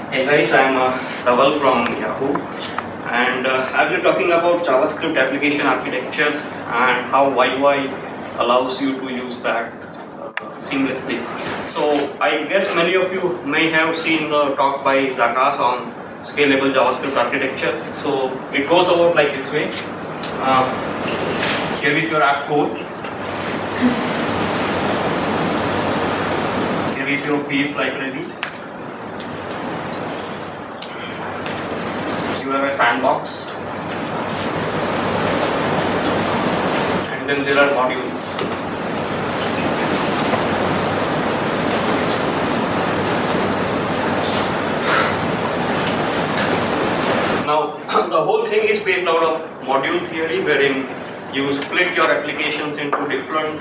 Hey guys, I'm Dhaval from Yahoo, and I'll be talking about JavaScript application architecture and how YUI allows you to use that seamlessly. So I guess many of you may have seen the talk by Zakas on scalable JavaScript architecture. So it goes about like this way. Here is your app code. Here is your base library. You have a sandbox, and then there are modules. Now, the whole thing is based out of module theory, wherein you split your applications into different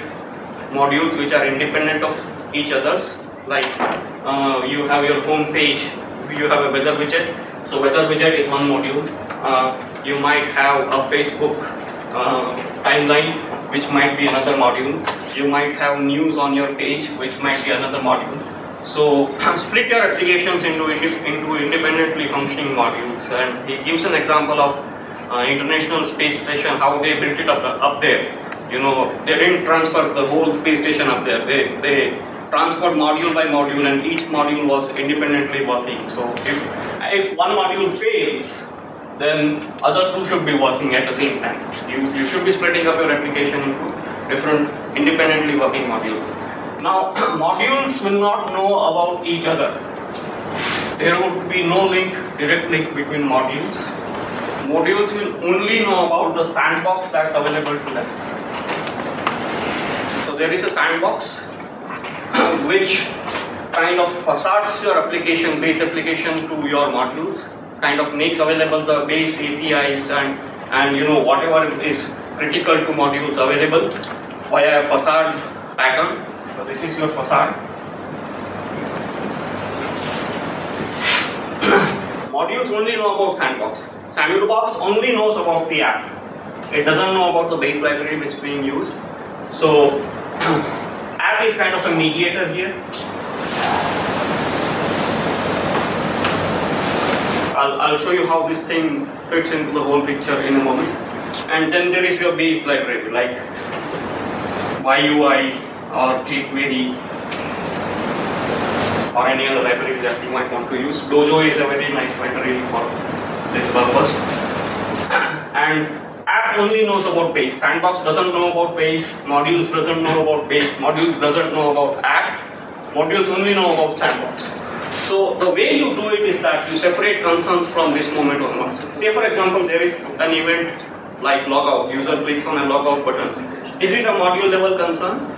modules which are independent of each others. Like you have your home page, you have a weather widget. So weather widget is one module. You might have a Facebook timeline, which might be another module. You might have news on your page, which might be another module. So split your applications into independently functioning modules. And he gives an example of International Space Station, how they built it up there. You know, they didn't transfer the whole space station up there. They transferred module by module, and each module was independently working. So if one module fails, then other two should be working at the same time. You should be splitting up your application into different independently working modules. Now, modules will not know about each other. There would be no direct link between modules. Modules will only know about the sandbox that's available to them. So there is a sandbox which kind of facades your application, base application to your modules, kind of makes available the base APIs and you know whatever is critical to modules available via a facade pattern. So this is your facade. Modules only know about sandbox. Sandbox only knows about the app. It doesn't know about the base library which is being used. So app is kind of a mediator here. I'll show you how this thing fits into the whole picture in a moment. And then there is your base library like YUI or jQuery or any other library that you might want to use. Dojo is a very nice library for this purpose. And app only knows about base. Sandbox doesn't know about base. Modules doesn't know about base. Modules doesn't know about app. Modules only know about sandbox. So the way you do it is that you separate concerns from this moment onwards. Say for example, there is an event like logout. User clicks on a logout button. Is it a module level concern?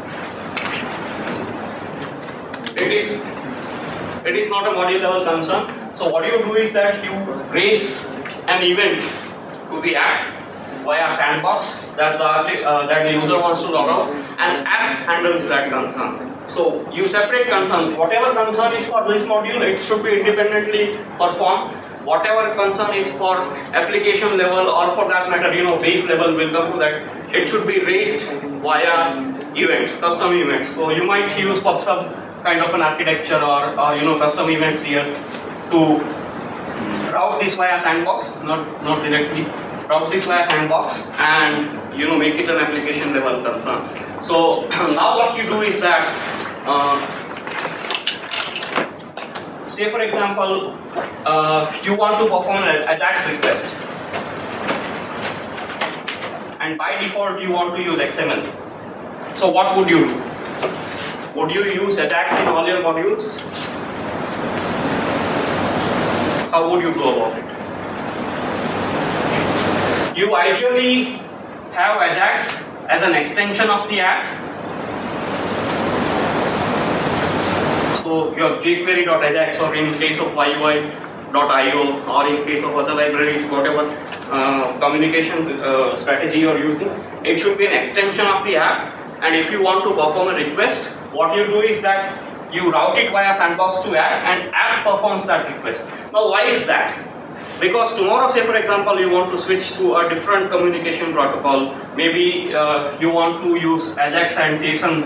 It is not a module level concern. So what you do is that you raise an event to the app via sandbox that the user wants to log out, and app handles that concern. So you separate concerns. Whatever concern is for this module, it should be independently performed. Whatever concern is for application level, or for that matter, you know, base level, will come to that. It should be raised via events, custom events. So you might use PubSub kind of an architecture, or you know, custom events here to route this via sandbox, not directly. Route this via sandbox and you know, make it an application level concern. So now what you do is that say for example you want to perform an AJAX request, and by default you want to use XML. So what would you do? Would you use AJAX in all your modules? How would you go about it? You ideally have AJAX as an extension of the app. So your jQuery.ajax, or in case of YUI.io, or in case of other libraries, whatever communication strategy you are using, it should be an extension of the app. And if you want to perform a request, what you do is that you route it via sandbox to app, and app performs that request. Now why is that? Because tomorrow, say for example, you want to switch to a different communication protocol. Maybe you want to use AJAX and JSON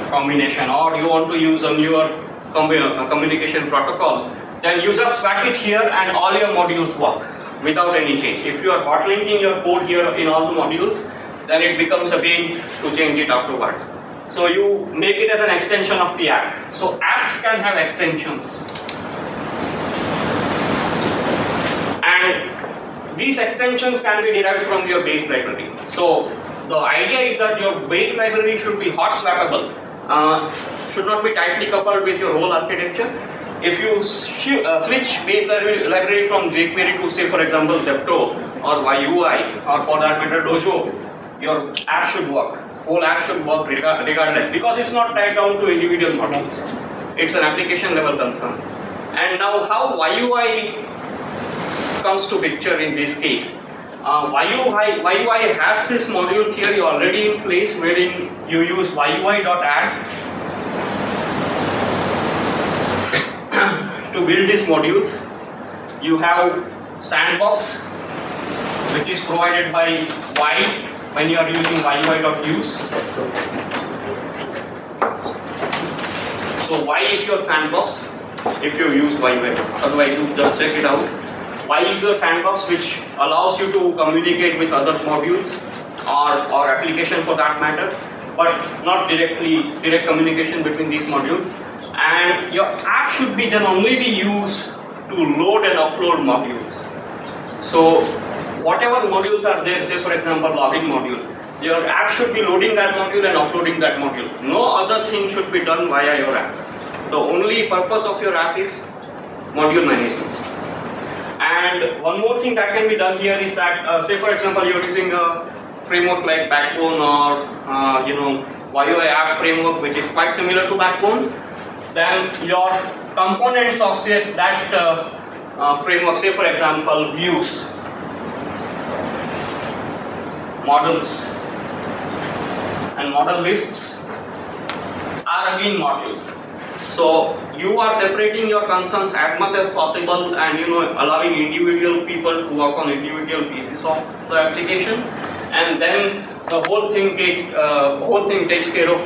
combination, or you want to use a newer communication protocol. then you just swap it here and all your modules work without any change. If you are hot linking your code here in all the modules, then it becomes a pain to change it afterwards. So you make it as an extension of the app. So apps can have extensions. And these extensions can be derived from your base library. So the idea is that your base library should be hot swappable, should not be tightly coupled with your whole architecture. If you switch base library from jQuery to, say for example, Zepto or YUI or for that matter Dojo, your app should work. Whole app should work regardless, because it's not tied down to individual modules. It's an application level concern. And now how YUI comes to picture in this case. YUI has this module theory already in place, wherein you use YUI.add to build these modules. You have sandbox, which is provided by Y when you are using YUI.use. So Y is your sandbox if you use YUI. Otherwise, you just check it out. Y is your sandbox, which allows you to communicate with other modules or application for that matter, but not direct communication between these modules. And your app should be then only be used to load and upload modules. So whatever modules are there, say for example login module, your app should be loading that module and uploading that module. No other thing should be done via your app. The only purpose of your app is module management. And one more thing that can be done here is that, say for example, you're using a framework like Backbone or YUI app framework, which is quite similar to Backbone. Then your components of that framework, say for example, views, models, and model lists are again modules. So you are separating your concerns as much as possible, and allowing individual people to work on individual pieces of the application, and then the whole thing takes care of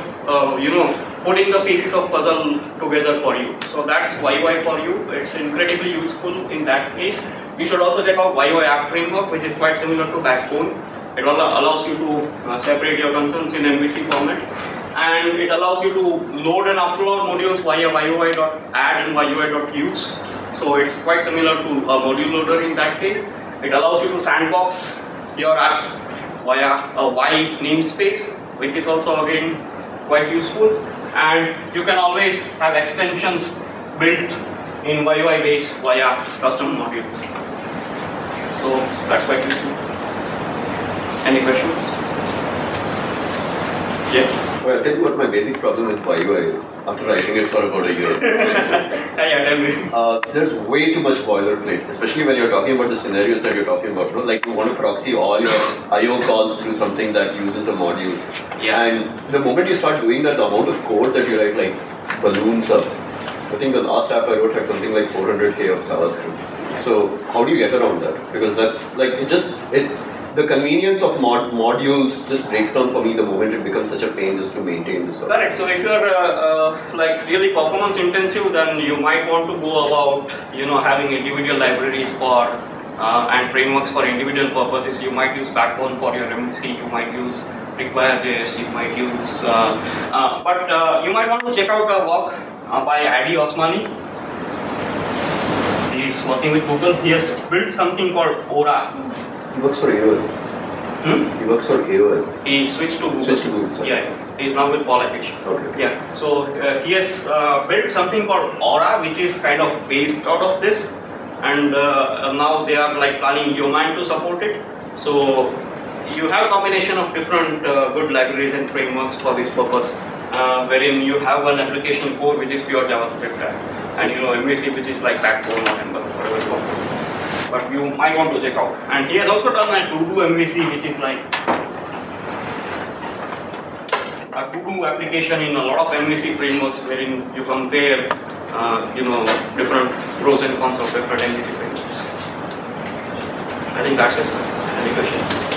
putting the pieces of puzzle together for you. So that's YUI for you. It's incredibly useful in that case. You should also check out YUI app framework, which is quite similar to Backbone. It allows you to separate your concerns in MVC format, and it allows you to load and upload modules via YUI.add and YUI.use. So it's quite similar to a module loader in that case. It allows you to sandbox your app via a Y namespace, which is also again quite useful. And you can always have extensions built in YUI base via custom modules. So that's quite useful. Any questions? Yeah. Well, I'll tell you what my basic problem with YUI is, after writing it for about a year. Yeah, tell me. There's way too much boilerplate, especially when you're talking about the scenarios that you're talking about. Like you want to proxy all your I/O calls through something that uses a module. Yeah. And the moment you start doing that, the amount of code that you write like balloons up. I think the last app I wrote had something like 400K of JavaScript. So how do you get around that? Because that's like the convenience of modules just breaks down for me the moment it becomes such a pain just to maintain this. Correct. So if you're like really performance intensive, then you might want to go about having individual libraries for and frameworks for individual purposes. You might use Backbone for your MVC. You might use Require.js. You might use, but you might want to check out a work by Adi Osmani. He's working with Google. He has built something called Aura. He works for AOL. He works for AOL. He switched to Google. Sorry. Yeah, he's now with Polyfish. Okay. Yeah, so he has built something called Aura, which is kind of based out of this, and now they are like planning Yeoman to support it. So you have a combination of different good libraries and frameworks for this purpose, wherein you have one application core which is pure JavaScript, and MVC which is like Backbone or Ember, whatever you want. But you might want to check out. And he has also done a to-do MVC, which is like a to-do application in a lot of MVC frameworks, wherein you compare, different pros and cons of different MVC frameworks. I think that's it. Any questions?